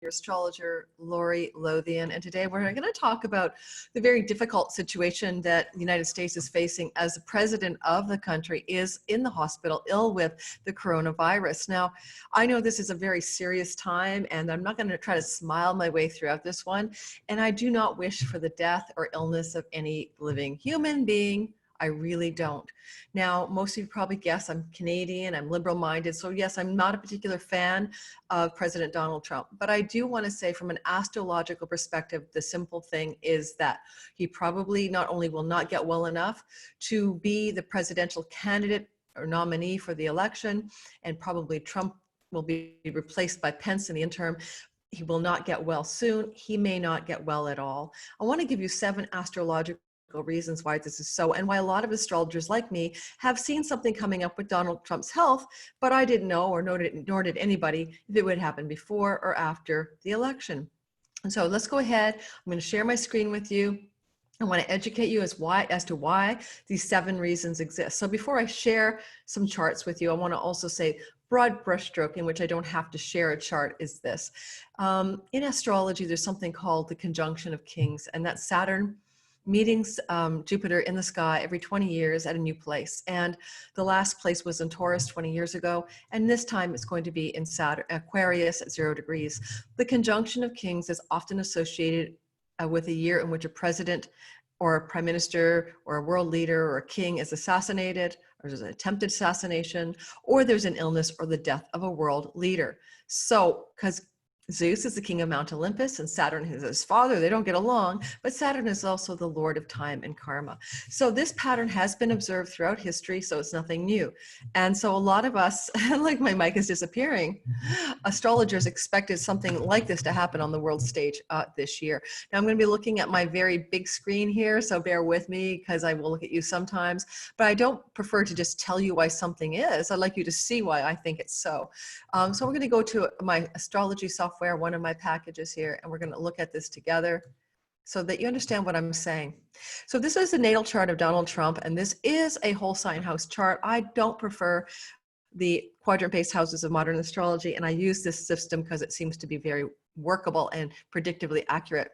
your astrologer, Lori Lothian, and today we're going to talk about the very difficult situation that the United States is facing as the president of the country is in the hospital, ill with the coronavirus. Now, I know this is a very serious time, and I'm not going to try to smile my way throughout this one, and I do not wish for the death or illness of any living human being. I really don't. Now, most of you probably guess I'm Canadian, I'm liberal-minded, so yes, I'm not a particular fan of President Donald Trump, but I do want to say from an astrological perspective, the simple thing is that he probably not only will not get well enough to be the presidential candidate or nominee for the election, and probably Trump will be replaced by Pence in the interim. He will not get well soon. He may not get well at all. I want to give you 7 astrological reasons why this is so, and why a lot of astrologers like me have seen something coming up with Donald Trump's health, but I didn't know, or nor did anybody, if it would happen before or after the election. And so let's go ahead. I'm going to share my screen with you. I want to educate you as to why these 7 reasons exist. So before I share some charts with you, I want to also say broad brushstroke, in which I don't have to share a chart, is this. In astrology, there's something called the conjunction of kings, and that's Saturn meetings Jupiter in the sky every 20 years at a new place. And the last place was in Taurus 20 years ago. And this time it's going to be in Saturn, Aquarius at 0 degrees. The conjunction of kings is often associated with a year in which a president or a prime minister or a world leader or a king is assassinated, or there's an attempted assassination, or there's an illness or the death of a world leader. So, because Zeus is the king of Mount Olympus and Saturn is his father, they don't get along, but Saturn is also the lord of time and karma. So this pattern has been observed throughout history, so it's nothing new. And so a lot of us, like my mic is disappearing, astrologers expected something like this to happen on the world stage this year. Now I'm going to be looking at my very big screen here, so bear with me because I will look at you sometimes, but I don't prefer to just tell you why something is. I'd like you to see why I think it's so. So we're going to go to my astrology software, one of my packages here, and we're going to look at this together so that you understand what I'm saying. So this is the natal chart of Donald Trump, and this is a whole sign house chart. I don't prefer the quadrant-based houses of modern astrology, and I use this system because it seems to be very workable and predictably accurate.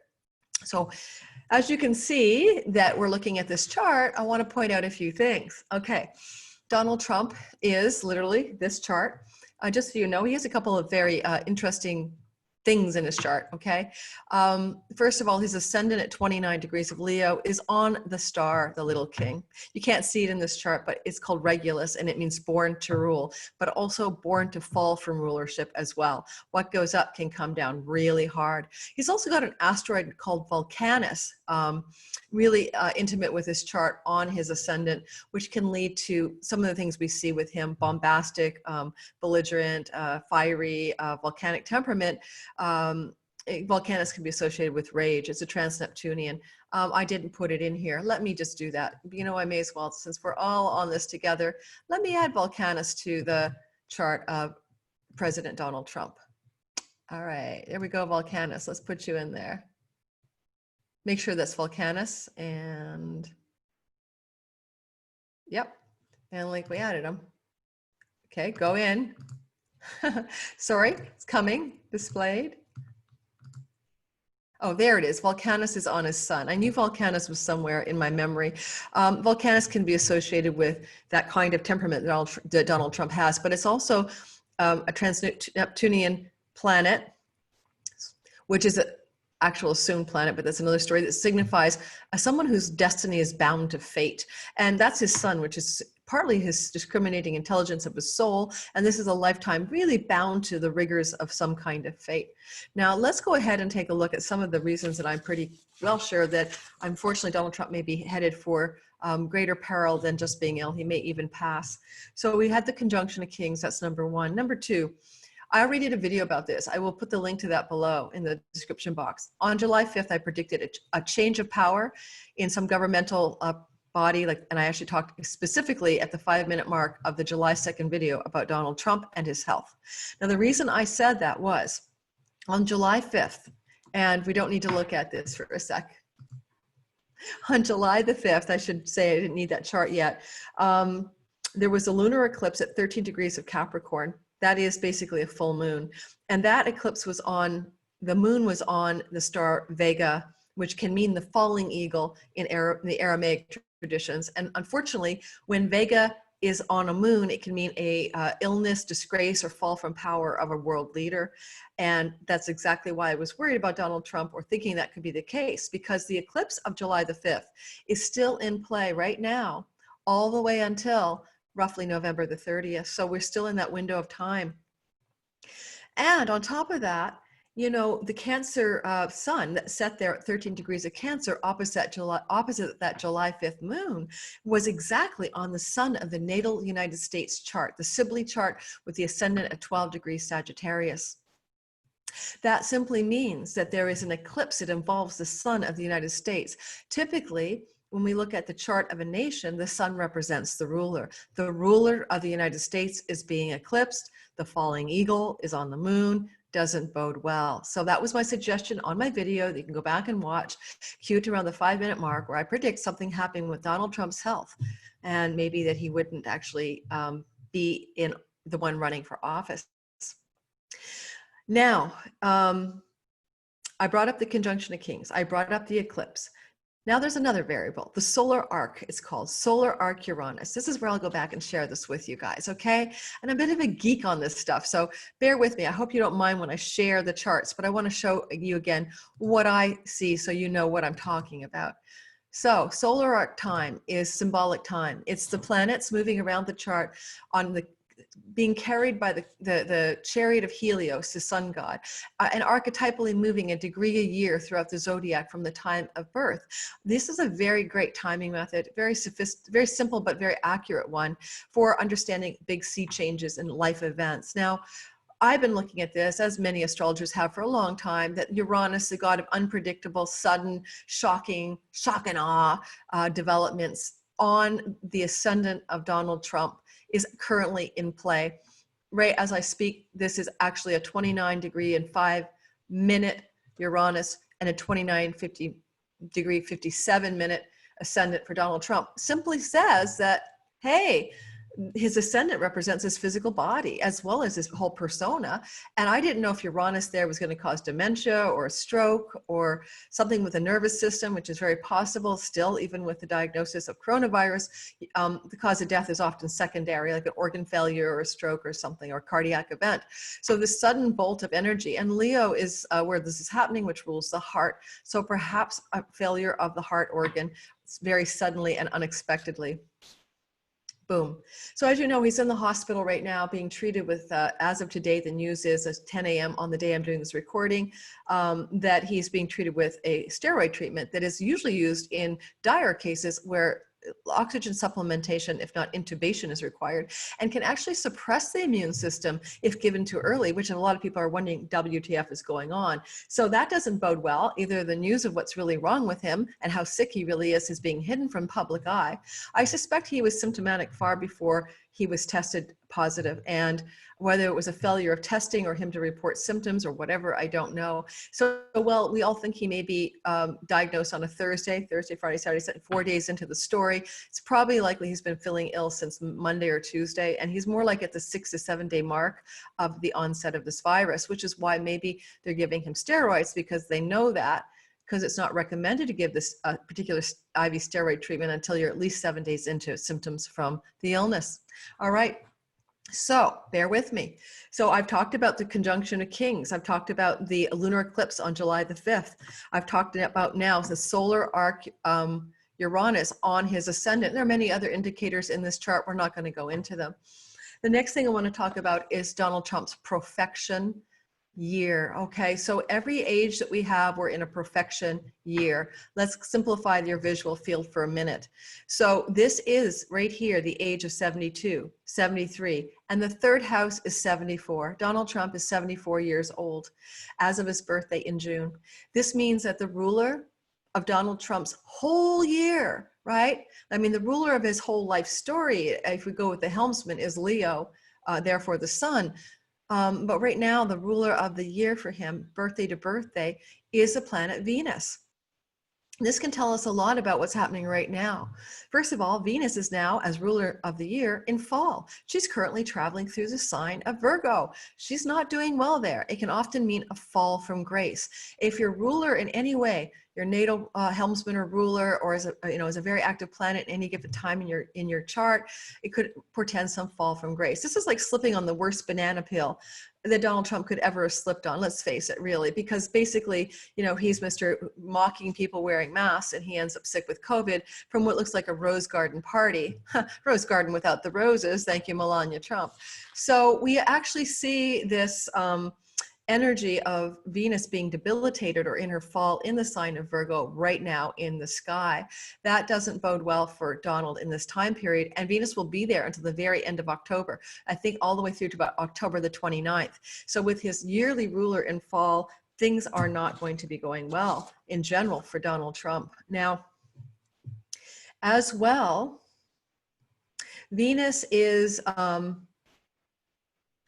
So as you can see that we're looking at this chart, I want to point out a few things. Okay, Donald Trump is literally this chart. Just so you know, he has a couple of very interesting things in his chart, okay? First of all, his ascendant at 29 degrees of Leo is on the star, the little king. You can't see it in this chart, but it's called Regulus, and it means born to rule, but also born to fall from rulership as well. What goes up can come down really hard. He's also got an asteroid called Vulcanus, really intimate with his chart on his ascendant, which can lead to some of the things we see with him: bombastic, belligerent, fiery, volcanic temperament. Vulcanus can be associated with rage. It's a trans-Neptunian. I didn't put it in here. Let me just do that. You know, I may as well, since we're all on this together, let me add Vulcanus to the chart of President Donald Trump. All right, there we go, Vulcanus. Let's put you in there. Make sure that's Vulcanus, and yep, and like we added them. Okay, go in. Sorry, it's coming, displayed. Oh, there it is. Vulcanus is on his sun. I knew Vulcanus was somewhere in my memory. Vulcanus can be associated with that kind of temperament that Donald Trump has, but it's also a trans-Neptunian planet, which is an actual assumed planet, but that's another story, that signifies someone whose destiny is bound to fate. And that's his sun, which is partly his discriminating intelligence of his soul, and this is a lifetime really bound to the rigors of some kind of fate. Now, let's go ahead and take a look at some of the reasons that I'm pretty well sure that, unfortunately, Donald Trump may be headed for greater peril than just being ill. He may even pass. So we had the conjunction of kings, that's number 1. Number 2, I already did a video about this. I will put the link to that below in the description box. On July 5th, I predicted a change of power in some governmental body, and I actually talked specifically at the 5-minute mark of the July 2nd video about Donald Trump and his health. Now, the reason I said that was on July 5th, and we don't need to look at this for a sec. On July the 5th, I should say, I didn't need that chart yet, there was a lunar eclipse at 13 degrees of Capricorn. That is basically a full moon. And that eclipse was on the moon was on the star Vega, which can mean the falling eagle in the Aramaic traditions. And unfortunately, when Vega is on a moon, it can mean a illness, disgrace, or fall from power of a world leader. And that's exactly why I was worried about Donald Trump, or thinking that could be the case, because the eclipse of July the 5th is still in play right now, all the way until roughly November the 30th. So we're still in that window of time. And on top of that, you know, the Cancer sun that set there at 13 degrees of Cancer opposite that July 5th moon was exactly on the sun of the natal United States chart, the Sibley chart, with the ascendant at 12 degrees Sagittarius. That simply means that there is an eclipse that involves the sun of the United States. Typically, when we look at the chart of a nation, the sun represents the ruler. The ruler of the United States is being eclipsed. The falling eagle is on the moon. Doesn't bode well. So that was my suggestion on my video that you can go back and watch, cute around the 5-minute mark, where I predict something happening with Donald Trump's health, and maybe that he wouldn't actually be in the one running for office. Now, I brought up the conjunction of kings. I brought up the eclipse. Now there's another variable, the solar arc. It's called solar arc Uranus. This is where I'll go back and share this with you guys, okay? And I'm a bit of a geek on this stuff, so bear with me. I hope you don't mind when I share the charts, but I want to show you again what I see so you know what I'm talking about. So solar arc time is symbolic time. It's the planets moving around the chart on the being carried by the chariot of Helios, the sun god, and archetypally moving a degree a year throughout the zodiac from the time of birth. This is a very great timing method, very simple but very accurate one for understanding big sea changes in life events. Now, I've been looking at this, as many astrologers have for a long time, that Uranus, the god of unpredictable, sudden, shocking, shock and awe developments on the ascendant of Donald Trump, is currently in play. Right as I speak, this is actually a 29 degree and 5-minute Uranus and a 29 degree 57-minute ascendant for Donald Trump. Simply says that, hey, his ascendant represents his physical body as well as his whole persona. And I didn't know if Uranus there was going to cause dementia or a stroke or something with the nervous system, which is very possible still, even with the diagnosis of coronavirus. The cause of death is often secondary, like an organ failure or a stroke or something, or a cardiac event. So the sudden bolt of energy, and Leo is where this is happening, which rules the heart. So perhaps a failure of the heart organ very suddenly and unexpectedly. Boom. So as you know, he's in the hospital right now being treated with, as of today, the news is at 10 a.m. on the day I'm doing this recording, that he's being treated with a steroid treatment that is usually used in dire cases where oxygen supplementation, if not intubation, is required, and can actually suppress the immune system if given too early, which a lot of people are wondering WTF is going on. So that doesn't bode well. Either the news of what's really wrong with him and how sick he really is being hidden from public eye. I suspect he was symptomatic far before he was tested positive, and whether it was a failure of testing or him to report symptoms or whatever, I don't know. So, well, we all think he may be diagnosed on a Thursday, Friday, Saturday, 4 days into the story. It's probably likely he's been feeling ill since Monday or Tuesday, and he's more like at the 6 to 7 day mark of the onset of this virus, which is why maybe they're giving him steroids, because they know that, because it's not recommended to give this particular IV steroid treatment until you're at least 7 days into symptoms from the illness. All right. So bear with me. So I've talked about the conjunction of kings. I've talked about the lunar eclipse on July the 5th. I've talked about now the solar arc Uranus on his ascendant. There are many other indicators in this chart. We're not going to go into them. The next thing I want to talk about is Donald Trump's profection year. Okay, so every age that we have, we're in a profection year. Let's simplify your visual field for a minute. So this is right here, the age of 72, 73, and the third house is 74. Donald Trump is 74 years old as of his birthday in June. This means that the ruler of Donald Trump's whole year, right? I mean, the ruler of his whole life story, if we go with the helmsman, is Leo, therefore the sun. But right now, the ruler of the year for him, birthday to birthday, is the planet Venus. This can tell us a lot about what's happening right now. First of all, Venus is now, as ruler of the year, in fall. She's currently traveling through the sign of Virgo. She's not doing well there. It can often mean a fall from grace. If your ruler in any way, your natal helmsman or ruler, or as a very active planet in any given time in your chart, it could portend some fall from grace. This is like slipping on the worst banana peel that Donald Trump could ever have slipped on, let's face it, really, because basically, he's Mr. mocking people wearing masks, and he ends up sick with COVID from what looks like a rose garden party. Rose garden without the roses. Thank you, Melania Trump. So we actually see this energy of Venus being debilitated or in her fall in the sign of Virgo right now in the sky. That doesn't bode well for Donald in this time period, and Venus will be there until the very end of October, I think all the way through to about October the 29th. So with his yearly ruler in fall, things are not going to be going well in general for Donald Trump. Now, as well, Venus is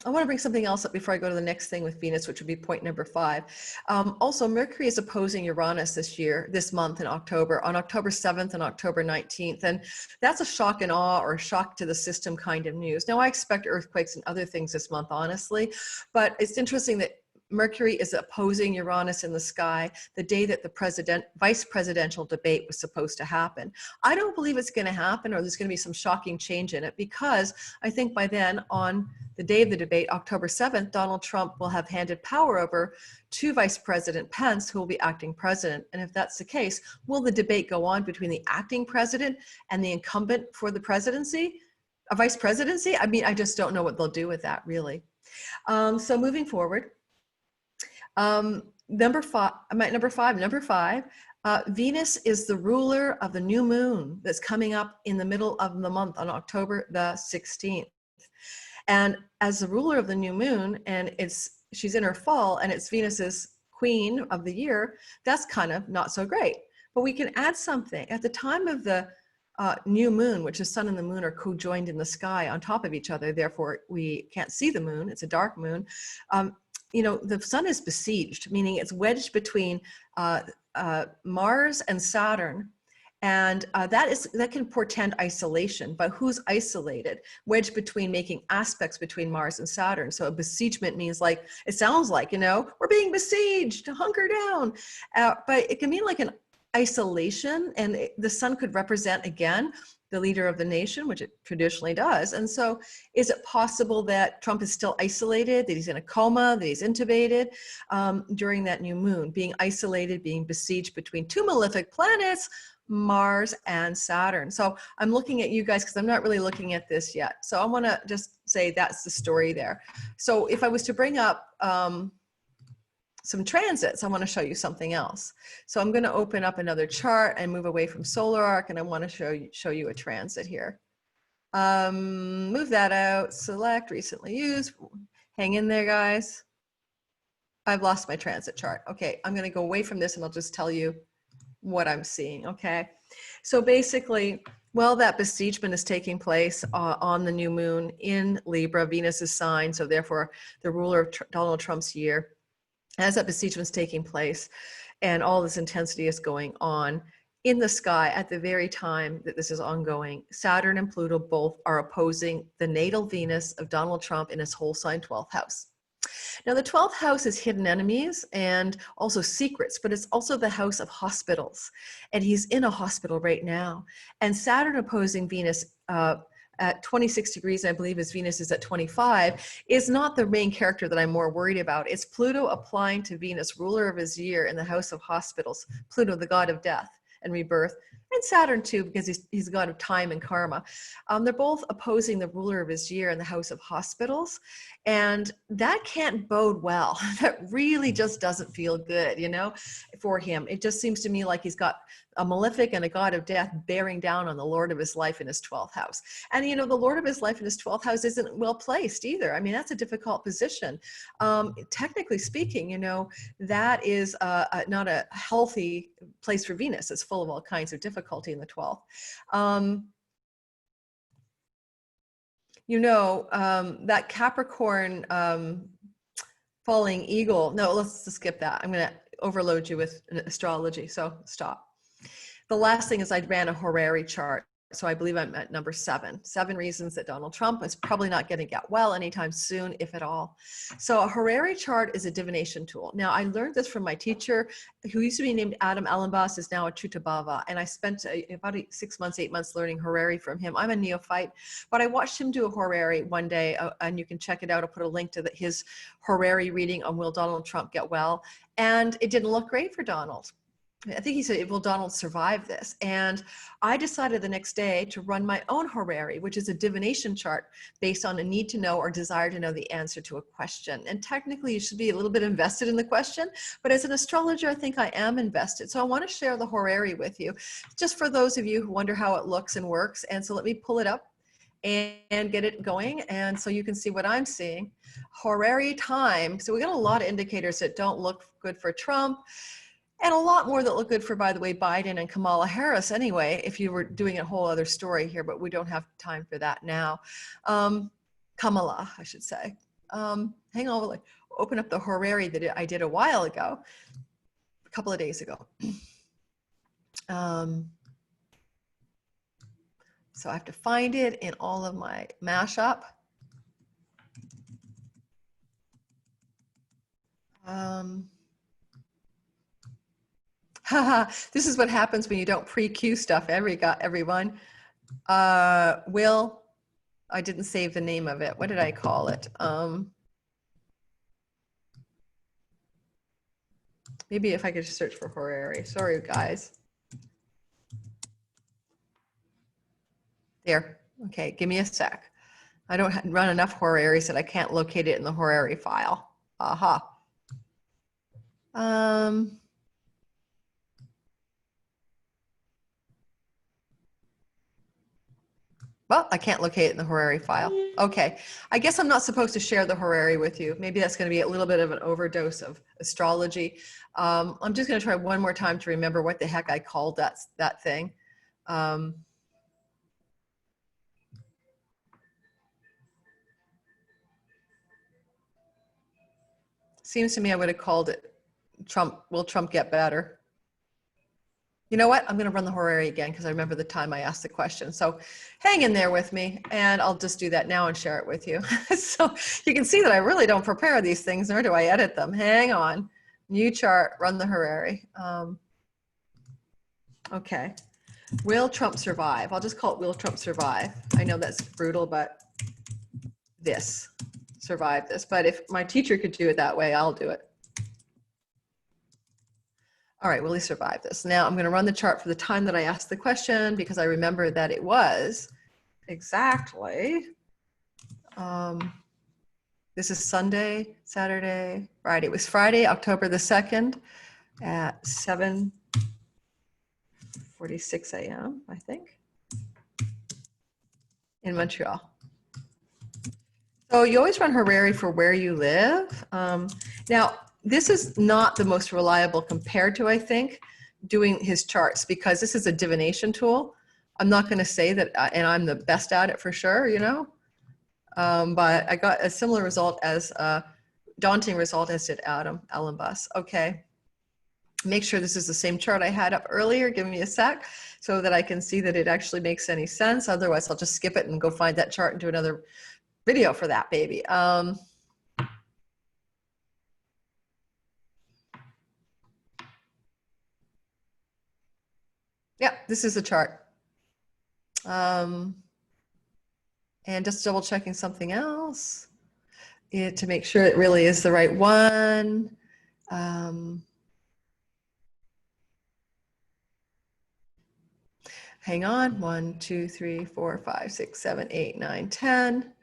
I want to bring something else up before I go to the next thing with Venus, which would be point number 5. Also, Mercury is opposing Uranus this month in October, on October 7th and October 19th. And that's a shock and awe or shock to the system kind of news. Now, I expect earthquakes and other things this month, honestly, but it's interesting that Mercury is opposing Uranus in the sky the day that the vice presidential debate was supposed to happen. I don't believe it's going to happen, or there's going to be some shocking change in it, because I think by then, on the day of the debate, October 7th, Donald Trump will have handed power over to Vice President Pence, who will be acting president. And if that's the case, will the debate go on between the acting president and the incumbent for the presidency, a vice presidency? I mean, I just don't know what they'll do with that, really. So moving forward. Number five, Venus is the ruler of the new moon that's coming up in the middle of the month on October the 16th. And as the ruler of the new moon, and she's in her fall, and it's Venus's queen of the year, that's kind of not so great. But we can add something. At the time of the new moon, which the sun and the moon are co-joined in the sky on top of each other, therefore we can't see the moon, it's a dark moon. The sun is besieged, meaning it's wedged between Mars and Saturn. And that can portend isolation. But who's isolated? Wedged between, making aspects between Mars and Saturn. So a besiegement means, like, it sounds like, we're being besieged, hunker down. But it can mean like an isolation, and the sun could represent, again, the leader of the nation, which it traditionally does. And so is it possible that Trump is still isolated, that he's in a coma, that he's intubated during that new moon, being isolated, being besieged between two malefic planets, Mars and Saturn? So I'm looking at you guys because I'm not really looking at this yet. So I want to just say that's the story there. So if I was to bring up some transits, I want to show you something else. So I'm going to open up another chart and move away from solar arc, and I want to show you a transit here. Move that out, select recently used, hang in there, guys. I've lost my transit chart. Okay, I'm going to go away from this and I'll just tell you what I'm seeing. Okay, so basically, well, that besiegement is taking place on the new moon in Libra, Venus's sign, so therefore the ruler of Donald Trump's year. As that besiegement is taking place and all this intensity is going on in the sky at the very time that this is ongoing, Saturn and Pluto both are opposing the natal Venus of Donald Trump in his whole sign 12th house. Now, the 12th house is hidden enemies and also secrets, but it's also the house of hospitals. And he's in a hospital right now. And Saturn opposing Venus at 26 degrees, I believe his Venus is at 25, is not the main character that I'm more worried about. It's Pluto applying to Venus, ruler of his year, in the house of hospitals. Pluto, the god of death and rebirth, and Saturn too, because he's a god of time and karma. They're both opposing the ruler of his year in the house of hospitals, and that can't bode well. That really just doesn't feel good, for him. It just seems to me like he's got a malefic and a god of death bearing down on the Lord of his life in his 12th house. And, the Lord of his life in his 12th house isn't well placed either. I mean, that's a difficult position. Technically speaking, that is not a healthy place for Venus. It's full of all kinds of difficulty in the 12th. That Capricorn falling eagle. No, let's skip that. I'm going to overload you with astrology. So stop. The last thing is I ran a horary chart. So I believe I'm at number 7. 7 reasons that Donald Trump is probably not going to get well anytime soon, if at all. So a horary chart is a divination tool. Now, I learned this from my teacher, who used to be named Adam Ellenbos, is now a Chutabhava. And I spent about 6 months, 8 months learning horary from him. I'm a neophyte, but I watched him do a horary one day, and you can check it out. I'll put a link to his horary reading on Will Donald Trump Get Well? And it didn't look great for Donald. I think he said, will Donald survive this? And I decided the next day to run my own horary, which is a divination chart based on a need to know or desire to know the answer to a question. And technically you should be a little bit invested in the question, but as an astrologer, I think I am invested. So I want to share the horary with you, just for those of you who wonder how it looks and works. And so let me pull it up and get it going. And so you can see what I'm seeing. Horary time. So we got a lot of indicators that don't look good for Trump. And a lot more that look good for, by the way, Biden and Kamala Harris anyway, if you were doing a whole other story here, but we don't have time for that now. Kamala, I should say. Hang on, like, open up the horary that I did a while ago, a couple of days ago. So I have to find it in all of my mashup. This is what happens when you don't pre-queue stuff, everyone. Will, I didn't save the name of it. What did I call it? Maybe if I could just search for horary. Sorry, guys. There. Okay, give me a sec. I don't run enough horaries that I can't locate it in the horary file. Aha. Well, I can't locate it in the horary file. Okay, I guess I'm not supposed to share the horary with you. Maybe that's going to be a little bit of an overdose of astrology. I'm just going to try one more time to remember what the heck I called that thing. Seems to me I would have called it Will Trump Get Better? You know what? I'm going to run the horary again because I remember the time I asked the question. So hang in there with me, and I'll just do that now and share it with you. So you can see that I really don't prepare these things, nor do I edit them. Hang on. New chart, run the horary. Okay. Will Trump survive? I'll just call it Will Trump survive. I know that's brutal, but survive this. But if my teacher could do it that way, I'll do it. All right, will he survive this? Now I'm going to run the chart for the time that I asked the question because I remember that it was exactly, this is Sunday, Saturday, Friday. It was Friday, October the 2nd at 7:46 a.m., I think, in Montreal. So you always run horary for where you live. Now, this is not the most reliable compared to, I think, doing his charts because this is a divination tool. I'm not going to say that, and I'm the best at it for sure, you know, but I got a similar result as daunting result as did Adam Ellenbos. Okay, make sure this is the same chart I had up earlier. Give me a sec so that I can see that it actually makes any sense. Otherwise, I'll just skip it and go find that chart and do another video for that baby. Yeah, this is the chart. And just double checking something else to make sure it really is the right one. Hang on, 1, 2, 3, 4, 5, 6, 7, 8, 9, 10.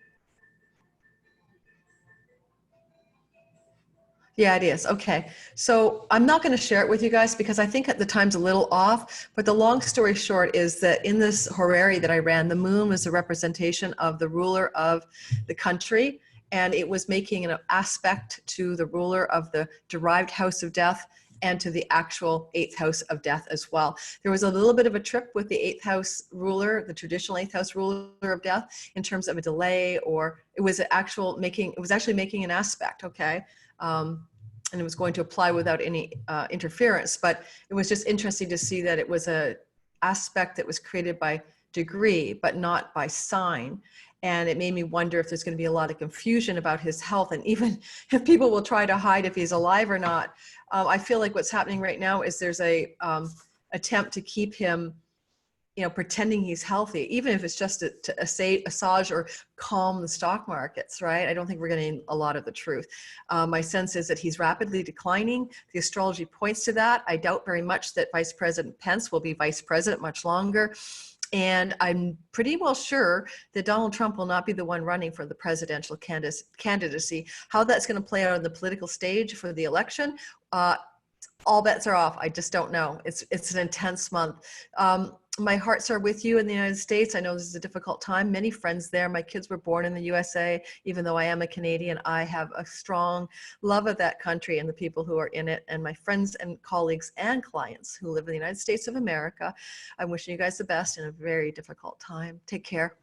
Yeah, it is. Okay. So I'm not going to share it with you guys because I think at the time's a little off, but the long story short is that in this horary that I ran, the moon was a representation of the ruler of the country, and it was making an aspect to the ruler of the derived house of death and to the actual 8th house of death as well. There was a little bit of a trip with the 8th house ruler, the traditional 8th house ruler of death, in terms of a delay, or it was actually making an aspect, okay? and it was going to apply without any interference. But it was just interesting to see that it was a aspect that was created by degree, but not by sign. And it made me wonder if there's going to be a lot of confusion about his health, and even if people will try to hide if he's alive or not. I feel like what's happening right now is there's a attempt to keep him, pretending he's healthy, even if it's just to assuage or calm the stock markets, right? I don't think we're getting a lot of the truth. My sense is that he's rapidly declining. The astrology points to that. I doubt very much that Vice President Pence will be vice president much longer. And I'm pretty well sure that Donald Trump will not be the one running for the presidential candidacy. How that's going to play out on the political stage for the election, all bets are off. I just don't know. It's an intense month. My hearts are with you in the United States. I know this is a difficult time. Many friends there. My kids were born in the USA. Even though I am a Canadian, I have a strong love of that country and the people who are in it, and my friends and colleagues and clients who live in the United States of America. I'm wishing you guys the best in a very difficult time. Take care.